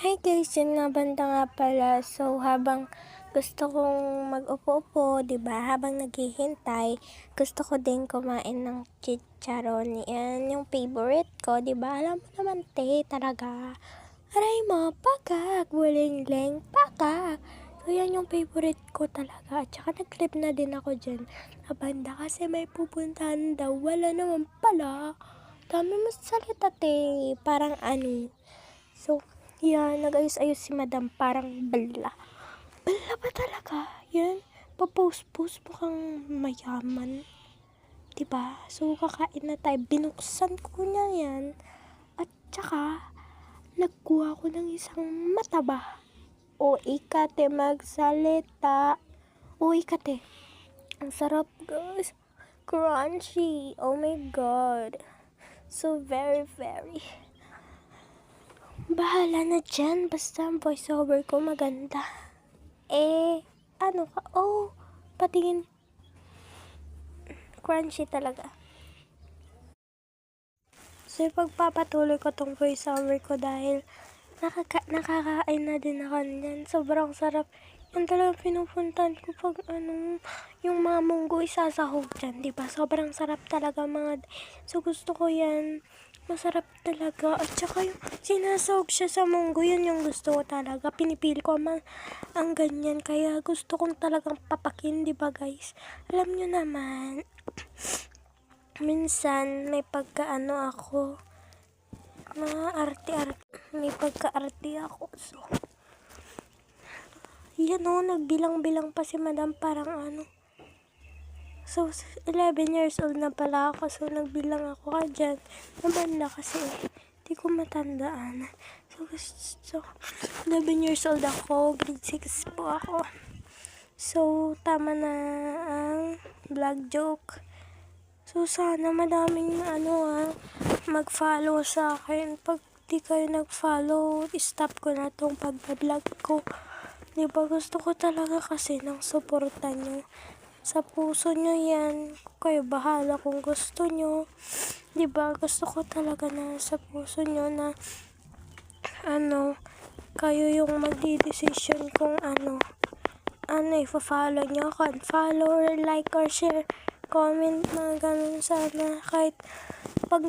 Hi guys, yun nga banda nga pala. So, habang gusto kong mag-upo-upo, diba? Habang naghihintay, gusto ko din kumain ng chicharon. Yan, yung favorite ko, diba? Alam mo naman, te, talaga. Aray mo, pakak, buling-ling, pakak. So, yan yung favorite ko talaga. At saka nag-clip na din ako dyan. Na banda kasi may pupuntahan daw. Wala naman pala. Dami mo salita, te. Parang ano. So, yan, nag-ayos-ayos si madam, parang bala. Bala ba talaga? Yan, papost-post mo kang mayaman. Diba? So, kakain na tayo. Binuksan ko niya yan. At saka, nagkuha ko ng isang mataba. O, ikate magsalita. O, ikate. Ang sarap, guys. Crunchy. Oh my God. So, very, very. Bahala na dyan, basta ang voiceover ko maganda. Ano ka? Oh, patingin. Crunchy talaga. So, pagpapatuloy ko tong voiceover ko dahil nakakain na din ako niyan. Sobrang sarap. Yan talaga pinupuntan ko pag yung mga munggo isasahog dyan, diba? Sobrang sarap talaga mga. So, gusto ko yan. Masarap talaga. At saka yung sinasahog siya sa munggo, yun yung gusto ko talaga. Pinipili ko ang ganyan. Kaya gusto kong talagang papakin, diba guys? Alam nyo naman, minsan may pagkaano ako. May pagka-arte ako. So, yan o, nagbilang-bilang pa si madam parang ano. So, 11 years old na pala ako. So, nagbilang ako ka dyan. Nabanda kasi di ko matandaan. So, 11 years old ako. Grade 6 po ako. So, tama na ang vlog joke. So, sana madaming mag-follow sa akin. Pag di kayo nag-follow, stop ko na tong pag-vlog ko. Diba, gusto ko talaga kasi ng suporta nyo. Sa puso nyo yan. Kayo bahala kung gusto nyo. Diba, gusto ko talaga na sa puso nyo na kayo yung magdi-decision kung ifa-follow nyo. Follow or like or share, comment, mga ganun sana. Kahit pag